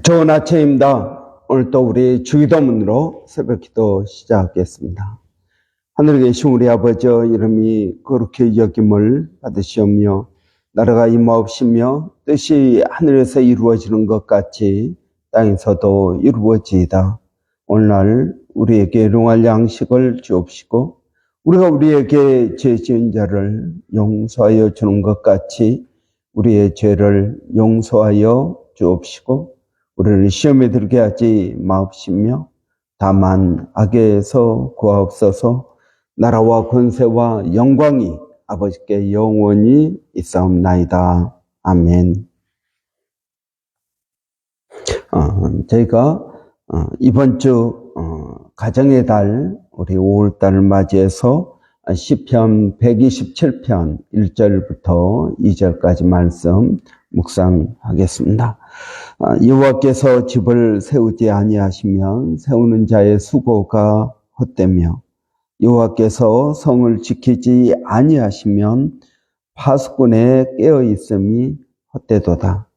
좋은 아침입니다. 오늘 또 우리 주기도문으로 새벽기도 시작하겠습니다. 하늘에 계신 우리 아버지 이름이 거룩히 여김을 받으시오며 나라가 임하옵시며 뜻이 하늘에서 이루어지는 것 같이 땅에서도 이루어지이다. 오늘날 우리에게 일용할 양식을 주옵시고 우리가 우리에게 죄 지은 자를 용서하여 주는 것 같이 우리의 죄를 용서하여 주옵시고 우리를 시험에 들게 하지 마옵시며 다만 악에서 구하옵소서. 나라와 권세와 영광이 아버지께 영원히 있사옵나이다. 아멘. 저희가 이번 주 가정의 달 우리 5월달을 맞이해서 시편 127편 1절부터 2절까지 말씀 묵상하겠습니다. 여호와께서 집을 세우지 아니하시면 세우는 자의 수고가 헛되며 여호와께서 성을 지키지 아니하시면 파수꾼의 깨어 있음이 헛되도다.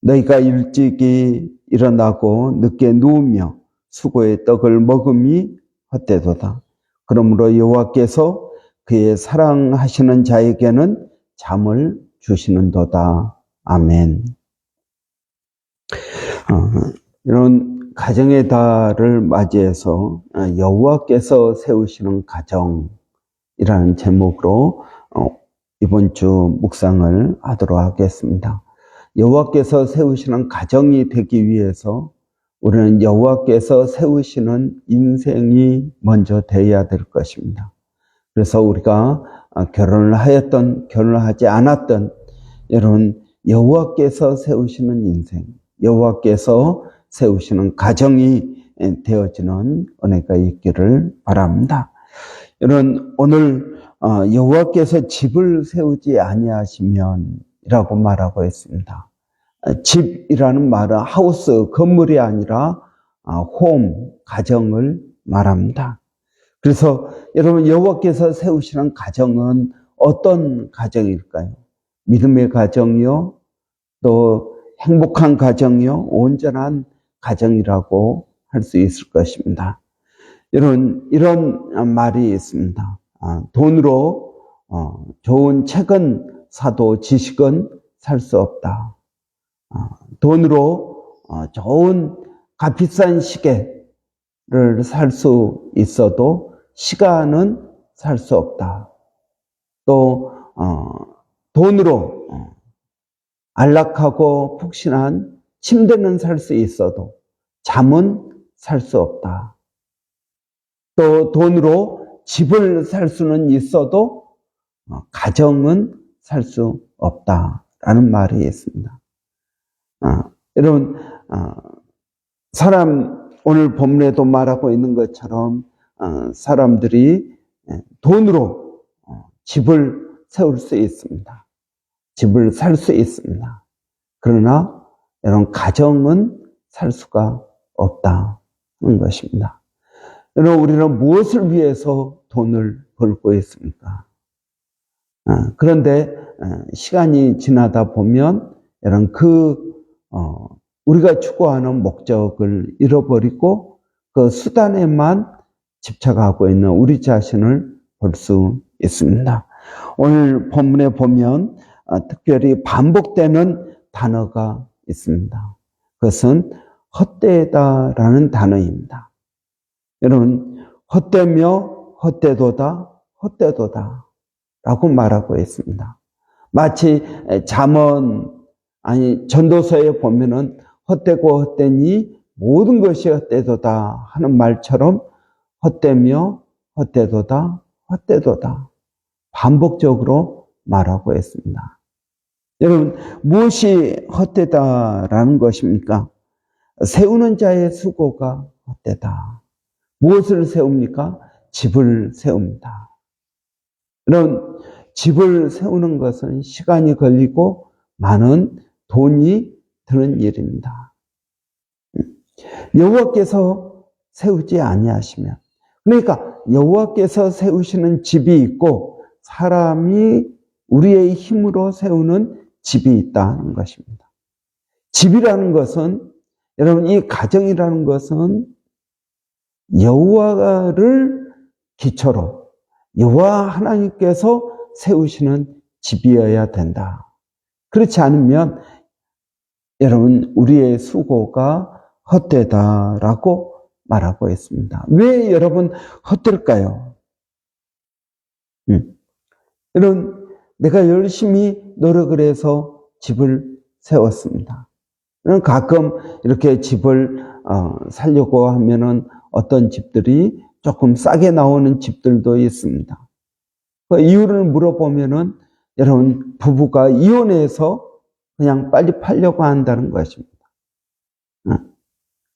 너희가 일찍이 일어나고 늦게 누우며 수고의 떡을 먹음이 헛되도다. 그러므로 여호와께서 그의 사랑하시는 자에게는 잠을 주시는도다. 아멘. 이런 가정의 달을 맞이해서 여호와께서 세우시는 가정이라는 제목으로 이번 주 묵상을 하도록 하겠습니다. 여호와께서 세우시는 가정이 되기 위해서 우리는 여호와께서 세우시는 인생이 먼저 되어야 될 것입니다. 그래서 우리가 결혼을 하였던 결혼을 하지 않았던 여러분 여호와께서 세우시는 인생, 여호와께서 세우시는 가정이 되어지는 은혜가 있기를 바랍니다. 여러분 오늘 여호와께서 집을 세우지 아니하시면 이라고 말하고 있습니다. 집이라는 말은 하우스, 건물이 아니라 홈, 가정을 말합니다. 그래서 여러분 여호와께서 세우시는 가정은 어떤 가정일까요? 믿음의 가정이요, 또 행복한 가정이요, 온전한 가정이라고 할 수 있을 것입니다. 여러분 이런 말이 있습니다. 돈으로 좋은 책은 사도 지식은 살 수 없다. 돈으로 좋은 값비싼 시계를 살 수 있어도 시간은 살 수 없다. 또 돈으로 안락하고 푹신한 침대는 살 수 있어도 잠은 살 수 없다. 또 돈으로 집을 살 수는 있어도 가정은 살 수 없다라는 말이 있습니다. 여러분 사람 오늘 본문에도 말하고 있는 것처럼 사람들이 돈으로 집을 세울 수 있습니다. 집을 살 수 있습니다. 그러나 여러분 가정은 살 수가 없다는 것입니다. 여러분 우리는 무엇을 위해서 돈을 벌고 있습니까? 그런데 시간이 지나다 보면 여러분 우리가 추구하는 목적을 잃어버리고 그 수단에만 집착하고 있는 우리 자신을 볼 수 있습니다. 오늘 본문에 보면 특별히 반복되는 단어가 있습니다. 그것은 헛되다라는 단어입니다. 여러분 헛되며 헛되도다 헛되도다 라고 말하고 있습니다. 마치 잠언 전도서에 보면은 헛되고 헛되니 모든 것이 헛되도다 하는 말처럼 헛되며 헛되도다 헛되도다 반복적으로 말하고 있습니다. 여러분 무엇이 헛되다라는 것입니까? 세우는 자의 수고가 헛되다. 무엇을 세웁니까? 집을 세웁니다. 여러분 집을 세우는 것은 시간이 걸리고 많은 돈이 드는 일입니다. 여호와께서 세우지 아니하시면, 그러니까 여호와께서 세우시는 집이 있고 사람이 우리의 힘으로 세우는 집이 있다는 것입니다. 집이라는 것은, 여러분, 이 가정이라는 것은 여호와를 기초로 여호와 하나님께서 세우시는 집이어야 된다. 그렇지 않으면 여러분, 우리의 수고가 헛되다라고 말하고 있습니다. 왜 여러분 헛될까요? 여러분, 내가 열심히 노력을 해서 집을 세웠습니다. 가끔 이렇게 집을 살려고 하면은 어떤 집들이 조금 싸게 나오는 집들도 있습니다. 그 이유를 물어보면은 여러분, 부부가 이혼해서 그냥 빨리 팔려고 한다는 것입니다.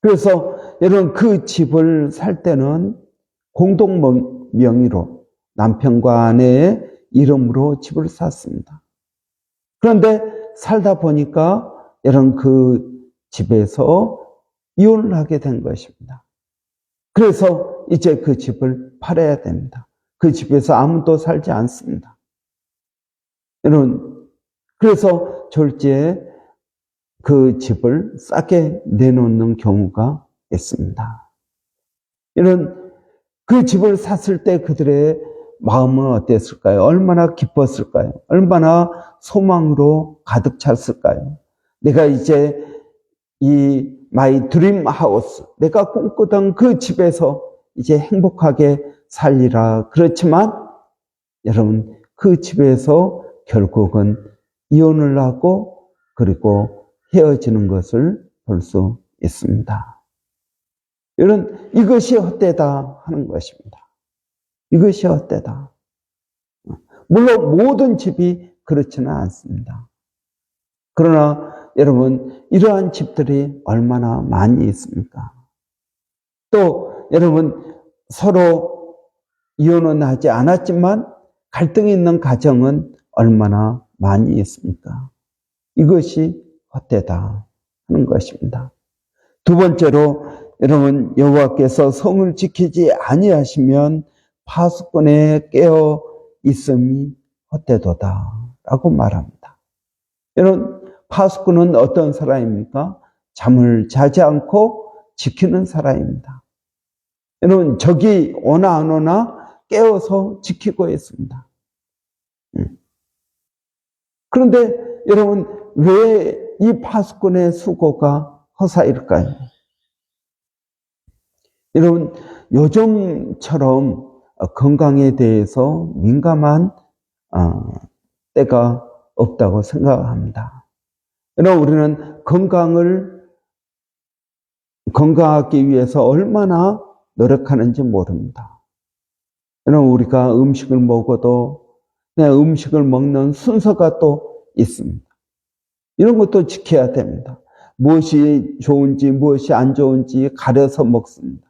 그래서 여러분, 그 집을 살 때는 공동 명의로 남편과 아내의 이름으로 집을 샀습니다. 그런데 살다 보니까 여러분, 그 집에서 이혼을 하게 된 것입니다. 그래서 이제 그 집을 팔아야 됩니다. 그 집에서 아무도 살지 않습니다. 여러분, 그래서 졸지에 그 집을 싸게 내놓는 경우가 있습니다. 이런 그 집을 샀을 때 그들의 마음은 어땠을까요? 얼마나 기뻤을까요? 얼마나 소망으로 가득 찼을까요? 내가 이제 이 마이 드림 하우스, 내가 꿈꾸던 그 집에서 이제 행복하게 살리라. 그렇지만 여러분, 그 집에서 결국은 이혼을 하고 그리고 헤어지는 것을 볼 수 있습니다. 이것이 헛되다 하는 것입니다. 이것이 헛되다. 물론 모든 집이 그렇지는 않습니다. 그러나 여러분, 이러한 집들이 얼마나 많이 있습니까? 또 여러분, 서로 이혼은 하지 않았지만 갈등이 있는 가정은 얼마나 많이 있습니까? 이것이 헛되다 하는 것입니다. 두 번째로 여러분, 여호와께서 성을 지키지 아니하시면 파수꾼에 깨어 있음이 헛되도다라고 말합니다. 여러분, 파수꾼은 어떤 사람입니까? 잠을 자지 않고 지키는 사람입니다. 여러분, 적이 오나 안 오나 깨어서 지키고 있습니다. 그런데 여러분, 왜 이 파수꾼의 수고가 허사일까요? 여러분, 요즘처럼 건강에 대해서 민감한 때가 없다고 생각합니다. 여러분, 우리는 건강하기 위해서 얼마나 노력하는지 모릅니다. 여러분, 우리가 음식을 먹어도 음식을 먹는 순서가 또 있습니다. 이런 것도 지켜야 됩니다. 무엇이 좋은지 무엇이 안 좋은지 가려서 먹습니다.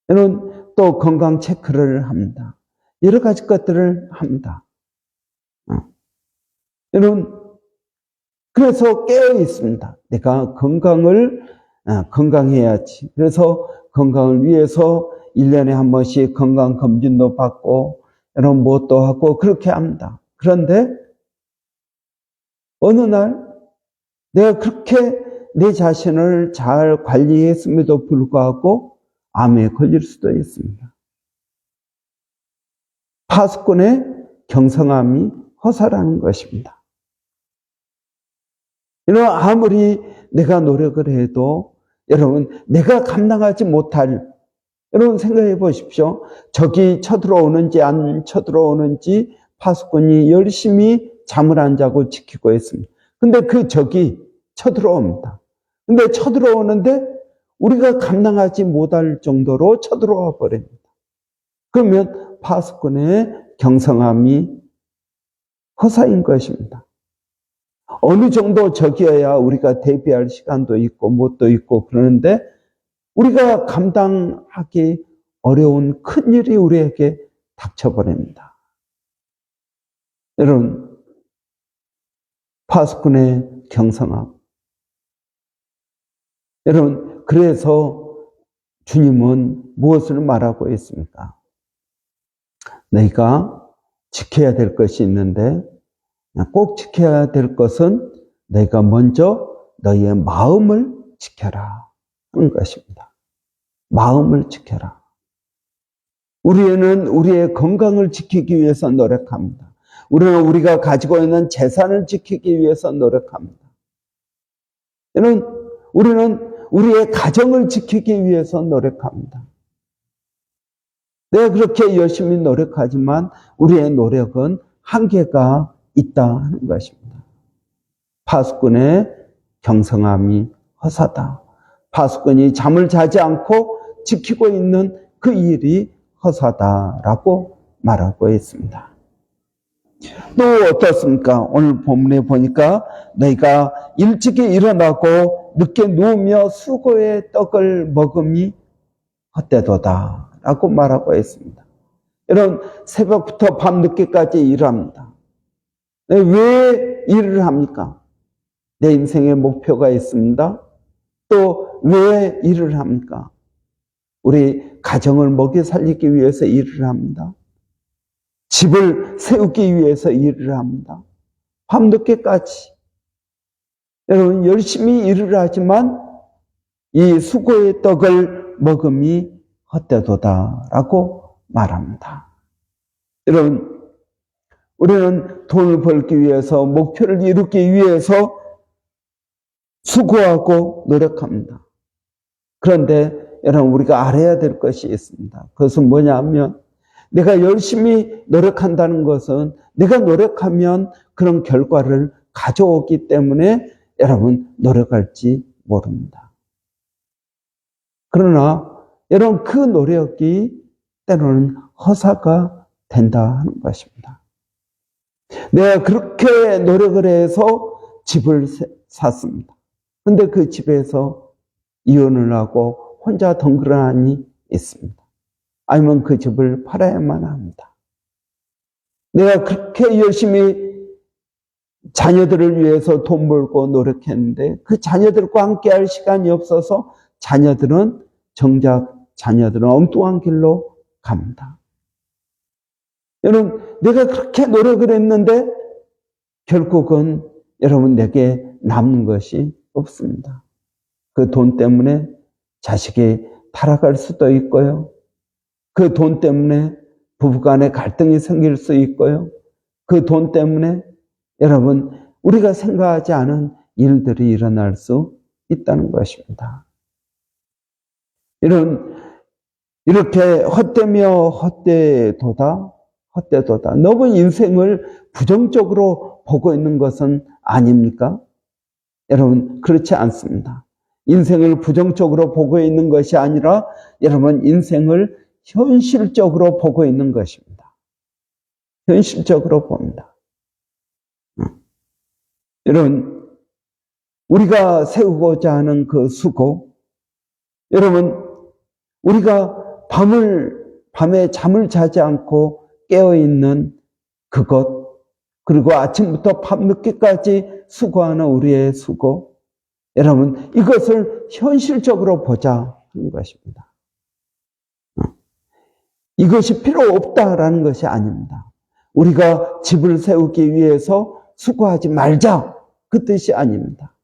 여러분, 또 건강 체크를 합니다. 여러 가지 것들을 합니다. 여러분, 그래서 깨어 있습니다. 내가 건강해야지. 그래서 건강을 위해서 1년에 한 번씩 건강검진도 받고, 여러분, 뭣도 하고, 그렇게 합니다. 그런데, 어느 날, 내가 그렇게 내 자신을 잘 관리했음에도 불구하고, 암에 걸릴 수도 있습니다. 파수꾼의 경성암이 허사라는 것입니다. 여러분, 아무리 내가 노력을 해도 여러분, 내가 감당하지 못할, 여러분 생각해 보십시오. 적이 쳐들어오는지 안 쳐들어오는지 파수꾼이 열심히 잠을 안 자고 지키고 있습니다. 근데 그 적이 쳐들어옵니다. 근데 쳐들어오는데 우리가 감당하지 못할 정도로 쳐들어와 버립니다. 그러면 파수꾼의 경성함이 허사인 것입니다. 어느 정도 적이어야 우리가 대비할 시간도 있고 뭣도 있고 그러는데 우리가 감당하기 어려운 큰 일이 우리에게 닥쳐버립니다. 여러분, 파수꾼의 경성함. 여러분, 그래서 주님은 무엇을 말하고 있습니까? 내가 지켜야 될 것이 있는데 꼭 지켜야 될 것은 내가 먼저 너희의 마음을 지켜라 하는 것입니다. 마음을 지켜라. 우리는 우리의 건강을 지키기 위해서 노력합니다. 우리는 우리가 가지고 있는 재산을 지키기 위해서 노력합니다. 우리는 우리의 가정을 지키기 위해서 노력합니다. 내가 그렇게 열심히 노력하지만 우리의 노력은 한계가 있다 하는 것입니다. 파수꾼의 경성함이 허사다. 파수꾼이 잠을 자지 않고 지키고 있는 그 일이 허사다라고 말하고 있습니다. 또 어떻습니까? 오늘 본문에 보니까 너희가 일찍이 일어나고 늦게 누우며 수고의 떡을 먹음이 헛되도다 라고 말하고 있습니다. 여러분, 새벽부터 밤늦게까지 일합니다. 왜 일을 합니까? 내 인생의 목표가 있습니다. 또 왜 일을 합니까? 우리 가정을 먹여 살리기 위해서 일을 합니다. 집을 세우기 위해서 일을 합니다. 밤늦게까지. 여러분, 열심히 일을 하지만 이 수고의 떡을 먹음이 헛되도다라고 말합니다. 여러분, 우리는 돈을 벌기 위해서, 목표를 이루기 위해서 수고하고 노력합니다. 그런데 여러분, 우리가 알아야 될 것이 있습니다. 그것은 뭐냐면, 내가 열심히 노력한다는 것은 내가 노력하면 그런 결과를 가져오기 때문에 여러분, 노력할지 모릅니다. 그러나 여러분, 그 노력이 때로는 허사가 된다 하는 것입니다. 내가 그렇게 노력을 해서 집을 샀습니다. 근데 그 집에서 이혼을 하고 혼자 덩그러니 있습니다. 아니면 그 집을 팔아야만 합니다. 내가 그렇게 열심히 자녀들을 위해서 돈 벌고 노력했는데 그 자녀들과 함께 할 시간이 없어서 정작 자녀들은 엉뚱한 길로 갑니다. 여러분, 내가 그렇게 노력을 했는데 결국은 여러분 내게 남는 것이 없습니다. 그 돈 때문에 자식이 타락할 수도 있고요. 그 돈 때문에 부부간에 갈등이 생길 수 있고요. 그 돈 때문에 여러분 우리가 생각하지 않은 일들이 일어날 수 있다는 것입니다. 이렇게 헛되며 헛되도다. 너무 인생을 부정적으로 보고 있는 것은 아닙니까? 여러분, 그렇지 않습니다. 인생을 부정적으로 보고 있는 것이 아니라 여러분, 인생을 현실적으로 보고 있는 것입니다. 현실적으로 봅니다. 여러분, 우리가 세우고자 하는 그 수고, 여러분, 우리가 밤에 잠을 자지 않고 깨어있는 그것, 그리고 아침부터 밤늦게까지 수고하는 우리의 수고, 여러분, 이것을 현실적으로 보자 하는 것입니다. 이것이 필요 없다라는 것이 아닙니다. 우리가 집을 세우기 위해서 수고하지 말자, 그 뜻이 아닙니다.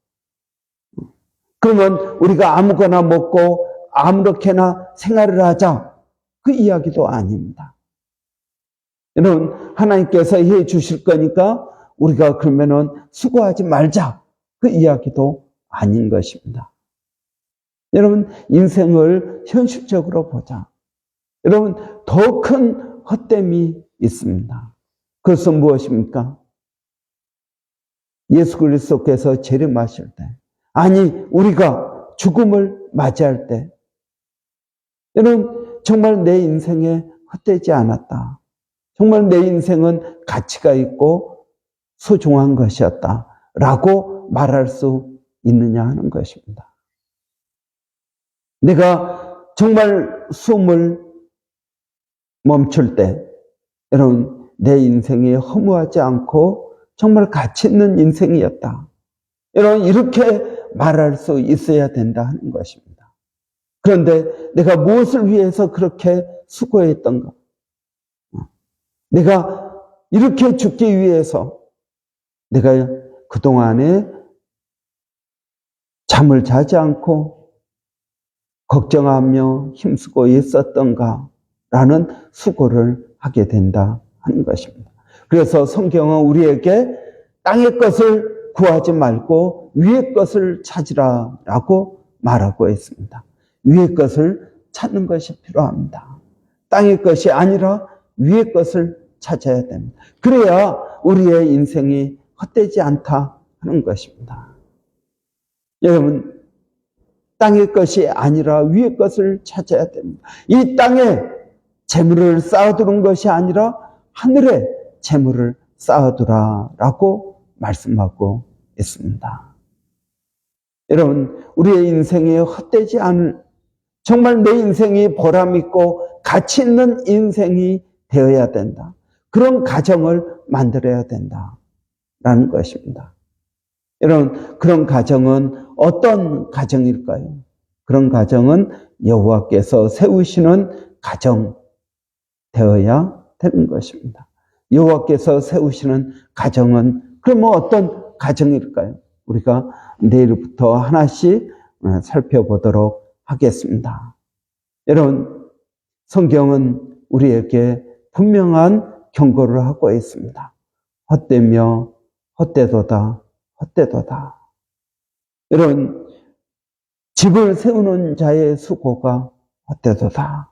그러면 우리가 아무거나 먹고 아무렇게나 생활을 하자, 그 이야기도 아닙니다. 여러분, 하나님께서 해 주실 거니까 우리가 그러면은 수고하지 말자, 그 이야기도 아닌 것입니다. 여러분, 인생을 현실적으로 보자. 여러분, 더 큰 헛됨이 있습니다. 그것은 무엇입니까? 예수 그리스도께서 재림하실 때, 아니 우리가 죽음을 맞이할 때, 여러분, 정말 내 인생에 헛되지 않았다. 정말 내 인생은 가치가 있고 소중한 것이었다. 라고 말할 수 있느냐 하는 것입니다. 내가 정말 숨을 멈출 때, 여러분, 내 인생이 허무하지 않고 정말 가치 있는 인생이었다. 여러분, 이렇게 말할 수 있어야 된다 하는 것입니다. 그런데 내가 무엇을 위해서 그렇게 수고했던가? 내가 이렇게 죽기 위해서 내가 그동안에 잠을 자지 않고 걱정하며 힘쓰고 있었던가 라는 수고를 하게 된다 하는 것입니다. 그래서 성경은 우리에게 땅의 것을 구하지 말고 위의 것을 찾으라라고 말하고 있습니다. 위의 것을 찾는 것이 필요합니다. 땅의 것이 아니라 위의 것을 찾아야 됩니다. 그래야 우리의 인생이 헛되지 않다 하는 것입니다. 여러분, 땅의 것이 아니라 위의 것을 찾아야 됩니다. 이 땅에 재물을 쌓아두는 것이 아니라 하늘에 재물을 쌓아두라라고 말씀하고 있습니다. 여러분, 우리의 인생이 헛되지 않을, 정말 내 인생이 보람있고 가치 있는 인생이 되어야 된다. 그런 가정을 만들어야 된다라는 것입니다. 여러분, 그런 가정은 어떤 가정일까요? 그런 가정은 여호와께서 세우시는 가정 되어야 되는 것입니다. 여호와께서 세우시는 가정은 그러면 어떤 가정일까요? 우리가 내일부터 하나씩 살펴보도록 하겠습니다. 여러분, 성경은 우리에게 분명한 경고를 하고 있습니다. 헛되며 헛되도다, 헛되도다. 여러분, 집을 세우는 자의 수고가 헛되도다.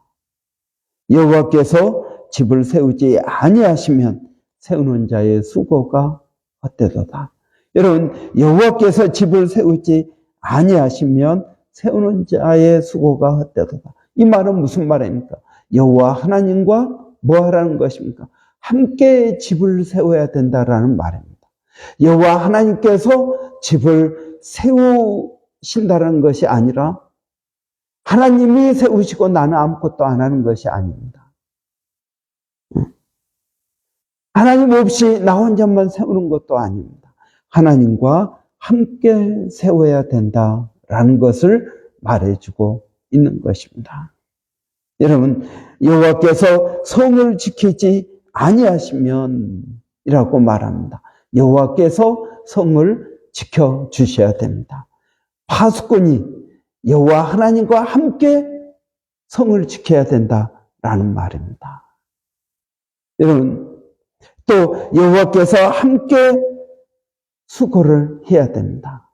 여호와께서 집을 세우지 아니하시면 세우는 자의 수고가 헛되도다. 여러분, 여호와께서 집을 세우지 아니하시면 세우는 자의 수고가 헛되도다. 이 말은 무슨 말입니까? 여호와 하나님과 뭐 하라는 것입니까? 함께 집을 세워야 된다라는 말입니다. 여호와 하나님께서 집을 세우신다는 것이 아니라 하나님이 세우시고 나는 아무것도 안 하는 것이 아닙니다. 하나님 없이 나 혼자만 세우는 것도 아닙니다. 하나님과 함께 세워야 된다라는 것을 말해주고 있는 것입니다. 여러분, 여호와께서 성을 지키지 아니하시면 이라고 말합니다. 여호와께서 성을 지켜주셔야 됩니다. 파수꾼이 여호와 하나님과 함께 성을 지켜야 된다라는 말입니다. 여러분, 또 여호와께서 함께 수고를 해야 됩니다.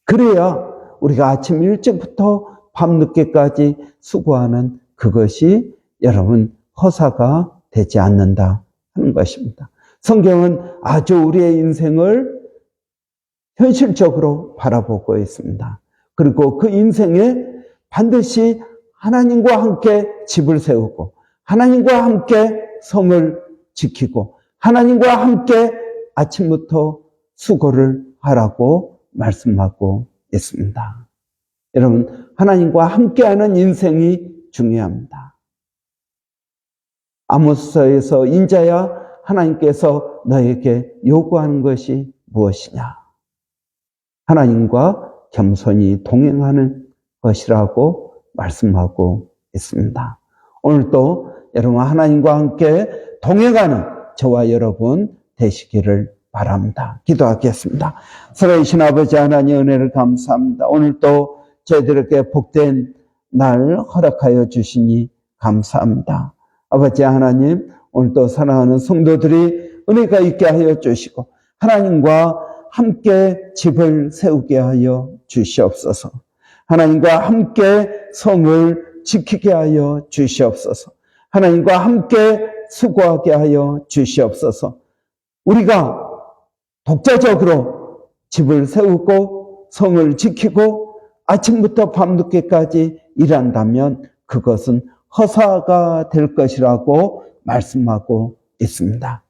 그래야 우리가 아침 일찍부터 밤늦게까지 수고하는 그것이 여러분 허사가 되지 않는다 하는 것입니다. 성경은 아주 우리의 인생을 현실적으로 바라보고 있습니다. 그리고 그 인생에 반드시 하나님과 함께 집을 세우고 하나님과 함께 성을 지키고 하나님과 함께 아침부터 수고를 하라고 말씀하고 있습니다. 여러분, 하나님과 함께하는 인생이 중요합니다. 아모스서에서 인자야 하나님께서 너에게 요구하는 것이 무엇이냐? 하나님과 겸손히 동행하는 것이라고 말씀하고 있습니다. 오늘도 여러분 하나님과 함께 동행하는 저와 여러분 되시기를 바랍니다. 기도하겠습니다. 살아계신 아버지 하나님 은혜를 감사합니다. 오늘도 저희들에게 복된 날 허락하여 주시니 감사합니다. 아버지 하나님, 오늘도 사랑하는 성도들이 은혜가 있게 하여 주시고 하나님과 함께 집을 세우게 하여 주시옵소서. 하나님과 함께 성을 지키게 하여 주시옵소서. 하나님과 함께 수고하게 하여 주시옵소서. 우리가 독자적으로 집을 세우고 성을 지키고 아침부터 밤늦게까지 일한다면 그것은 허사가 될 것이라고 말씀하고 있습니다.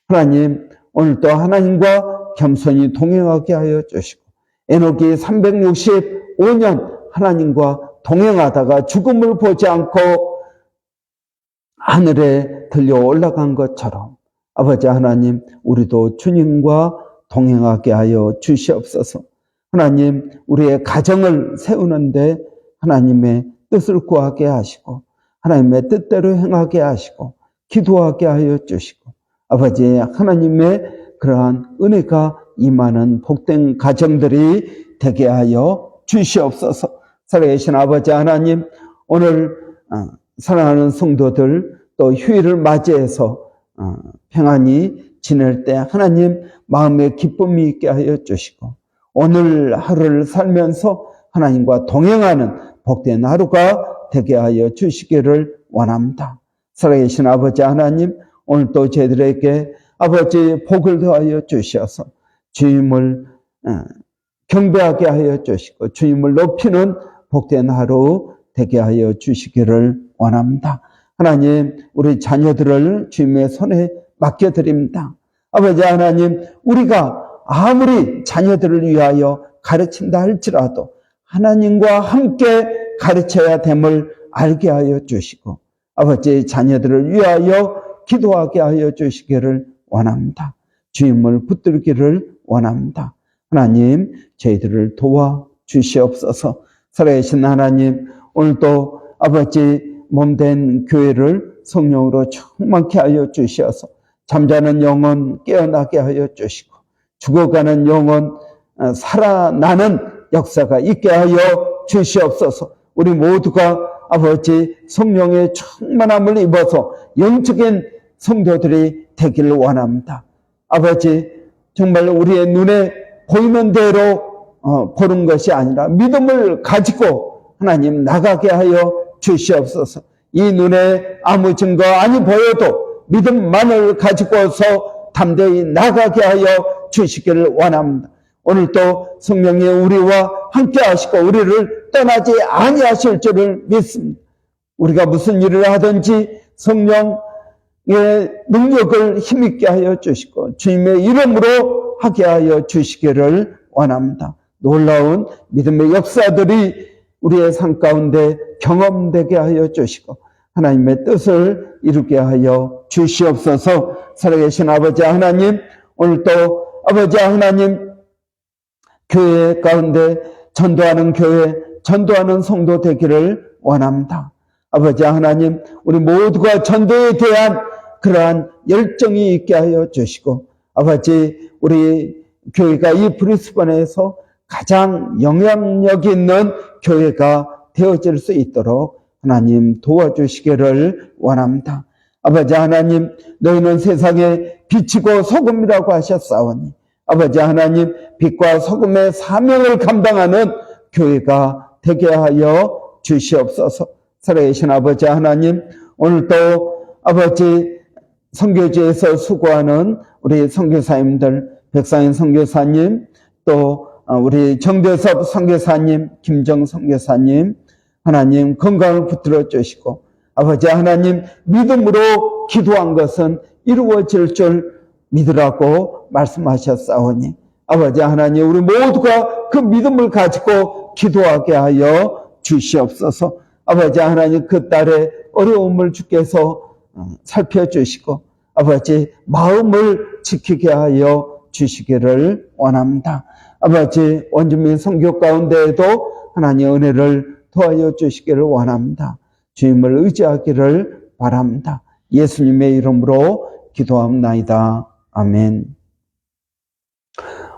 하나님, 오늘도 하나님과 겸손히 동행하게 하여 주시고 에녹이 365년 하나님과 동행하다가 죽음을 보지 않고 하늘에 들려 올라간 것처럼 아버지 하나님, 우리도 주님과 동행하게 하여 주시옵소서. 하나님, 우리의 가정을 세우는데 하나님의 뜻을 구하게 하시고 하나님의 뜻대로 행하게 하시고 기도하게 하여 주시고 아버지 하나님의 그러한 은혜가 임하는 복된 가정들이 되게 하여 주시옵소서. 살아계신 아버지 하나님, 오늘 사랑하는 성도들 또 휴일을 맞이해서 평안히 지낼 때 하나님 마음에 기쁨이 있게 하여 주시고, 오늘 하루를 살면서 하나님과 동행하는 복된 하루가 되게 하여 주시기를 원합니다. 살아계신 아버지 하나님, 오늘도 저희들에게 아버지 복을 더하여 주셔서 주님을 경배하게 하여 주시고 주님을 높이는 복된 하루 되게 하여 주시기를 원합니다. 하나님, 우리 자녀들을 주님의 손에 맡겨드립니다. 아버지 하나님, 우리가 아무리 자녀들을 위하여 가르친다 할지라도 하나님과 함께 가르쳐야 됨을 알게 하여 주시고, 아버지 자녀들을 위하여 기도하게 하여 주시기를 원합니다. 주님을 붙들기를 원합니다. 하나님, 저희들을 도와주시옵소서. 살아계신 하나님, 오늘도 아버지 몸된 교회를 성령으로 충만케 하여 주셔서 잠자는 영혼 깨어나게 하여 주시고 죽어가는 영혼 살아나는 역사가 있게 하여 주시옵소서. 우리 모두가 아버지 성령의 충만함을 입어서 영적인 성도들이 되기를 원합니다. 아버지, 정말 우리의 눈에 보이는 대로 보는 것이 아니라 믿음을 가지고 하나님 나가게 하여 주시옵소서. 이 눈에 아무 증거 아니 보여도 믿음만을 가지고서 담대히 나가게 하여 주시기를 원합니다. 오늘도 성령이 우리와 함께 하시고 우리를 떠나지 아니하실 줄을 믿습니다. 우리가 무슨 일을 하든지 성령의 능력을 힘있게 하여 주시고 주님의 이름으로 하게 하여 주시기를 원합니다. 놀라운 믿음의 역사들이 우리의 삶 가운데 경험되게 하여 주시고 하나님의 뜻을 이루게 하여 주시옵소서. 살아계신 아버지 하나님, 오늘도 아버지 하나님 교회 가운데 전도하는 교회, 전도하는 성도 되기를 원합니다. 아버지 하나님, 우리 모두가 전도에 대한 그러한 열정이 있게 하여 주시고 아버지, 우리 교회가 이 브리스번에서 가장 영향력 있는 교회가 되어질 수 있도록 하나님 도와주시기를 원합니다. 아버지 하나님, 너희는 세상의 빛이고 소금이라고 하셨사오니 아버지 하나님, 빛과 소금의 사명을 감당하는 교회가 되게 하여 주시옵소서. 살아계신 아버지 하나님, 오늘도 아버지 선교지에서 수고하는 우리 선교사님들, 백상인 선교사님, 또 우리 정대섭 선교사님, 김정 선교사님, 하나님 건강을 붙들어 주시고 아버지 하나님, 믿음으로 기도한 것은 이루어질 줄 믿으라고 말씀하셨사오니 아버지 하나님, 우리 모두가 그 믿음을 가지고 기도하게 하여 주시옵소서. 아버지 하나님, 그 딸의 어려움을 주께서 살펴주시고 아버지 마음을 지키게 하여 주시기를 원합니다. 아버지, 원주민 선교 가운데에도 하나님 은혜를 도와여 주시기를 원합니다. 주님을 의지하기를 바랍니다. 예수님의 이름으로 기도합나이다. 아멘.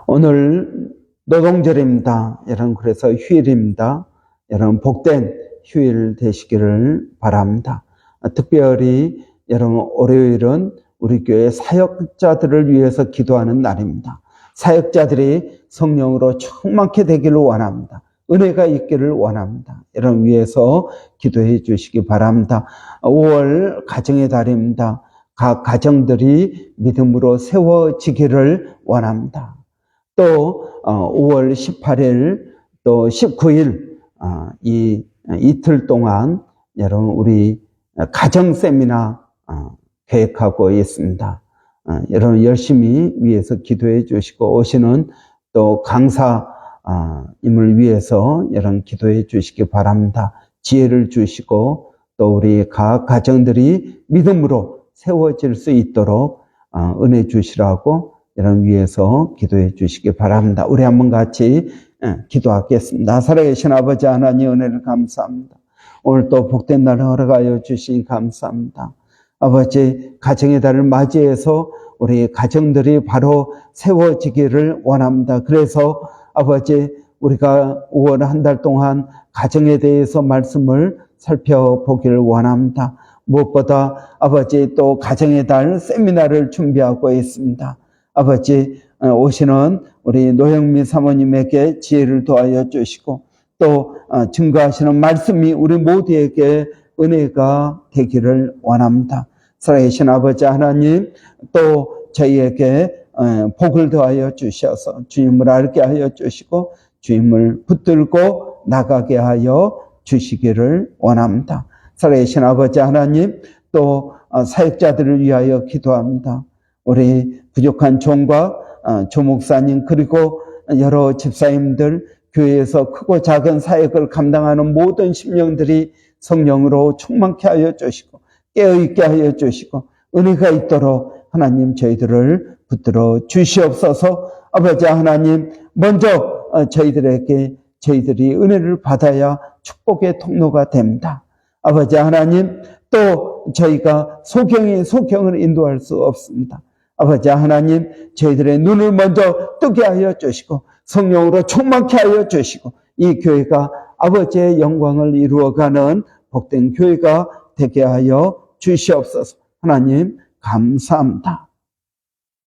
오늘 노동절입니다. 여러분, 그래서 휴일입니다. 여러분, 복된 휴일 되시기를 바랍니다. 특별히 여러분, 월요일은 우리 교회 사역자들을 위해서 기도하는 날입니다. 사역자들이 성령으로 충만케 되기를 원합니다. 은혜가 있기를 원합니다. 여러분 위해서 기도해 주시기 바랍니다. 5월 가정의 달입니다. 각 가정들이 믿음으로 세워지기를 원합니다. 또 5월 18일 또 19일 이 이틀 동안 여러분 우리 가정 세미나 계획하고 있습니다. 여러분 열심히 위해서 기도해 주시고 오시는 또 강사임을 위해서 여러분 기도해 주시기 바랍니다. 지혜를 주시고 또 우리 각 가정들이 믿음으로 세워질 수 있도록 은혜 주시라고 여러분 위해서 기도해 주시기 바랍니다. 우리 한번 같이 기도하겠습니다. 살아계신 아버지 하나님, 은혜를 감사합니다. 오늘 또 복된 날을 허락하여 주시니 감사합니다. 아버지, 가정의 달을 맞이해서 우리 가정들이 바로 세워지기를 원합니다. 그래서 아버지, 우리가 5월 한 달 동안 가정에 대해서 말씀을 살펴보기를 원합니다. 무엇보다 아버지, 또 가정의 달 세미나를 준비하고 있습니다. 아버지, 오시는 우리 노영미 사모님에게 지혜를 더하여 주시고, 또 증거하시는 말씀이 우리 모두에게 은혜가 되기를 원합니다. 살아계신 아버지 하나님, 또 저희에게 복을 더하여 주셔서 주님을 알게 하여 주시고 주님을 붙들고 나가게 하여 주시기를 원합니다. 살아계신 아버지 하나님, 또 사역자들을 위하여 기도합니다. 우리 부족한 종과 조 목사님, 그리고 여러 집사님들, 교회에서 크고 작은 사역을 감당하는 모든 심령들이 성령으로 충만케 하여 주시고 깨어있게 하여 주시고 은혜가 있도록 하나님 저희들을 붙들어 주시옵소서. 아버지 하나님, 먼저 저희들이 은혜를 받아야 축복의 통로가 됩니다. 아버지 하나님, 또 저희가 소경을 인도할 수 없습니다. 아버지 하나님, 저희들의 눈을 먼저 뜨게 하여 주시고 성령으로 충만케 하여 주시고 이 교회가 아버지의 영광을 이루어가는 복된 교회가 되게 하여 주시옵소서. 하나님 감사합니다.